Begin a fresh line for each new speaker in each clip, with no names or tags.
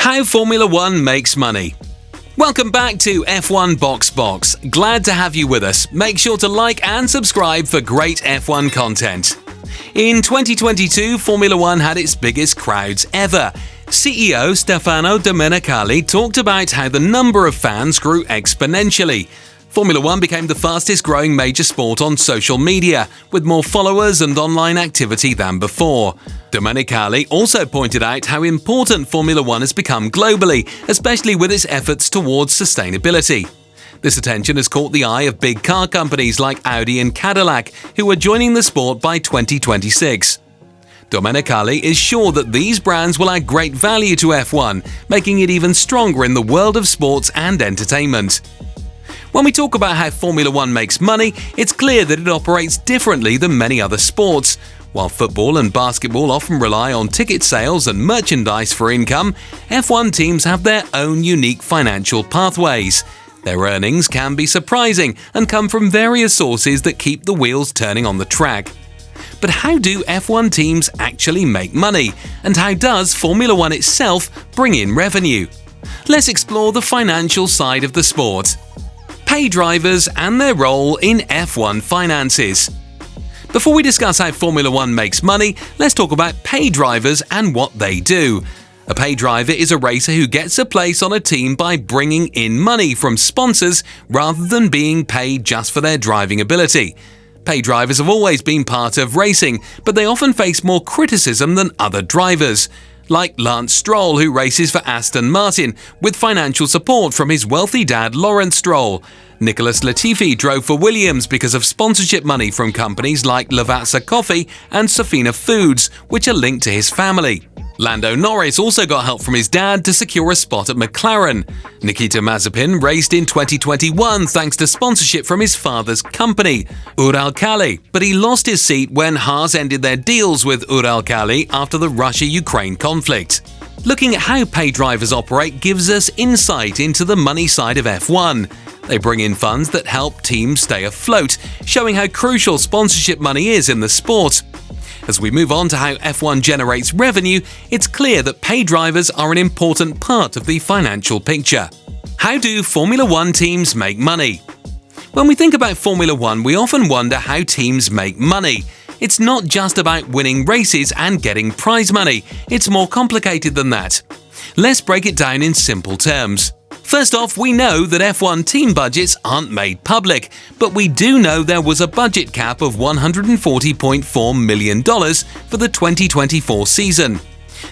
How Formula One makes money. Welcome back to F1 Box Box. Glad to have you with us. Make sure to like and subscribe for great F1 content. In 2022, Formula One had its biggest crowds ever. CEO Stefano Domenicali talked about how the number of fans grew exponentially. Formula One became the fastest growing major sport on social media, with more followers and online activity than before. Domenicali also pointed out how important Formula One has become globally, especially with its efforts towards sustainability. This attention has caught the eye of big car companies like Audi and Cadillac, who are joining the sport by 2026. Domenicali is sure that these brands will add great value to F1, making it even stronger in the world of sports and entertainment. When we talk about how Formula One makes money, it's clear that it operates differently than many other sports. While football and basketball often rely on ticket sales and merchandise for income, F1 teams have their own unique financial pathways. Their earnings can be surprising and come from various sources that keep the wheels turning on the track. But how do F1 teams actually make money? And how does Formula One itself bring in revenue? Let's explore the financial side of the sport. Pay drivers and their role in F1 finances. Before we discuss how Formula One makes money, let's talk about pay drivers and what they do. A pay driver is a racer who gets a place on a team by bringing in money from sponsors rather than being paid just for their driving ability. Pay drivers have always been part of racing, but they often face more criticism than other drivers. Like Lance Stroll, who races for Aston Martin, with financial support from his wealthy dad Lawrence Stroll. Nicholas Latifi drove for Williams because of sponsorship money from companies like Lavazza Coffee and Sofina Foods, which are linked to his family. Lando Norris also got help from his dad to secure a spot at McLaren. Nikita Mazepin raced in 2021 thanks to sponsorship from his father's company, Uralkali, but he lost his seat when Haas ended their deals with Uralkali after the Russia-Ukraine conflict. Looking at how pay drivers operate gives us insight into the money side of F1. They bring in funds that help teams stay afloat, showing how crucial sponsorship money is in the sport. As we move on to how F1 generates revenue, it's clear that pay drivers are an important part of the financial picture. How do Formula One teams make money? When we think about Formula One, we often wonder how teams make money. It's not just about winning races and getting prize money, it's more complicated than that. Let's break it down in simple terms. First off, we know that F1 team budgets aren't made public, but we do know there was a budget cap of $140.4 million for the 2024 season.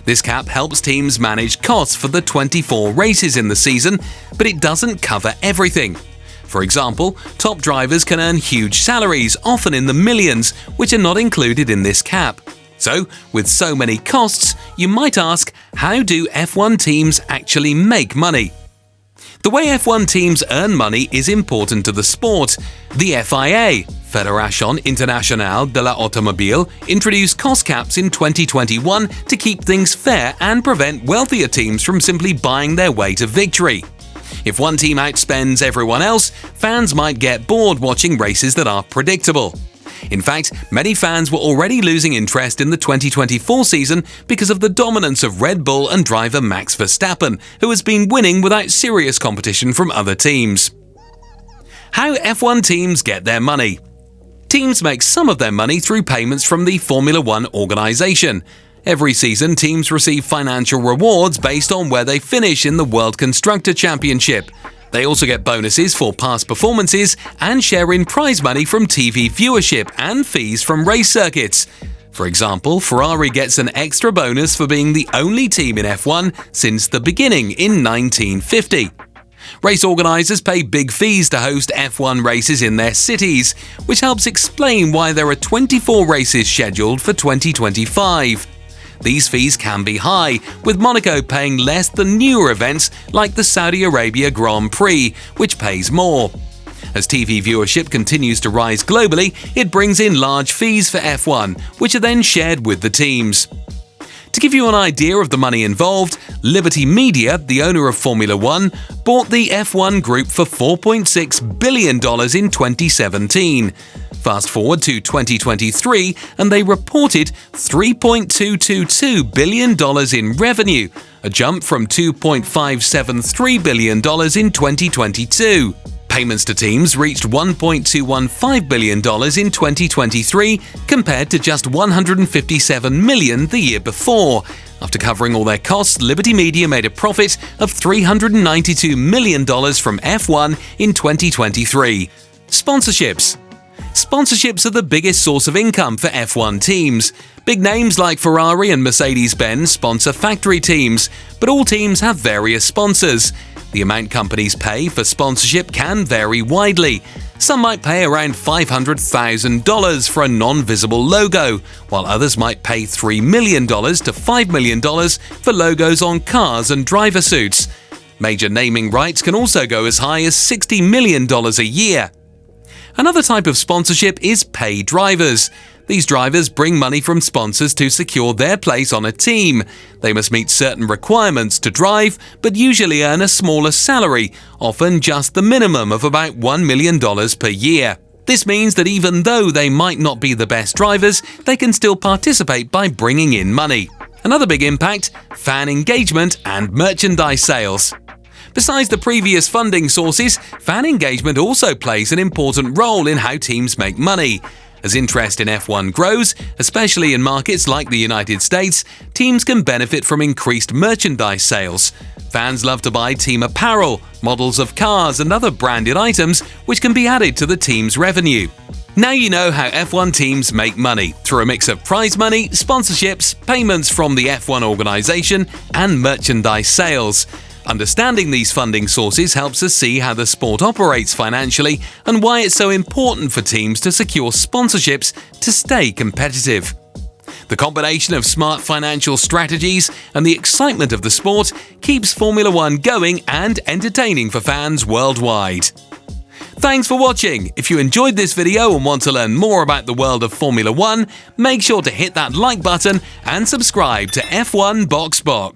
This cap helps teams manage costs for the 24 races in the season, but it doesn't cover everything. For example, top drivers can earn huge salaries, often in the millions, which are not included in this cap. So, with so many costs, you might ask, how do F1 teams actually make money? The way F1 teams earn money is important to the sport. The FIA, Fédération Internationale de l'Automobile, introduced cost caps in 2021 to keep things fair and prevent wealthier teams from simply buying their way to victory. If one team outspends everyone else, fans might get bored watching races that are predictable. In fact, many fans were already losing interest in the 2024 season because of the dominance of Red Bull and driver Max Verstappen, who has been winning without serious competition from other teams. How F1 teams get their money. Teams make some of their money through payments from the Formula One organization. Every season, teams receive financial rewards based on where they finish in the World Constructor Championship. They also get bonuses for past performances and share in prize money from TV viewership and fees from race circuits. For example, Ferrari gets an extra bonus for being the only team in F1 since the beginning in 1950. Race organisers pay big fees to host F1 races in their cities, which helps explain why there are 24 races scheduled for 2025. These fees can be high, with Monaco paying less than newer events like the Saudi Arabia Grand Prix, which pays more. As TV viewership continues to rise globally, it brings in large fees for F1, which are then shared with the teams. To give you an idea of the money involved, Liberty Media, the owner of Formula One, bought the F1 Group for $4.6 billion in 2017. Fast forward to 2023 and they reported $3.222 billion in revenue, a jump from $2.573 billion in 2022. Payments to teams reached $1.215 billion in 2023 compared to just $157 million the year before. After covering all their costs, Liberty Media made a profit of $392 million from F1 in 2023. Sponsorships. Sponsorships are the biggest source of income for F1 teams. Big names like Ferrari and Mercedes-Benz sponsor factory teams, but all teams have various sponsors. The amount companies pay for sponsorship can vary widely. Some might pay around $500,000 for a non-visible logo, while others might pay $3 million to $5 million for logos on cars and driver suits. Major naming rights can also go as high as $60 million a year. Another type of sponsorship is paid drivers. These drivers bring money from sponsors to secure their place on a team. They must meet certain requirements to drive, but usually earn a smaller salary, often just the minimum of about $1 million per year. This means that even though they might not be the best drivers, they can still participate by bringing in money. Another big impact: fan engagement and merchandise sales. Besides the previous funding sources, fan engagement also plays an important role in how teams make money. As interest in F1 grows, especially in markets like the United States, teams can benefit from increased merchandise sales. Fans love to buy team apparel, models of cars, and other branded items, which can be added to the team's revenue. Now you know how F1 teams make money, through a mix of prize money, sponsorships, payments from the F1 organization, and merchandise sales. Understanding these funding sources helps us see how the sport operates financially and why it's so important for teams to secure sponsorships to stay competitive. The combination of smart financial strategies and the excitement of the sport keeps Formula One going and entertaining for fans worldwide. Thanks for watching. If you enjoyed this video and want to learn more about the world of Formula One, make sure to hit that like button and subscribe to F1 Box Box.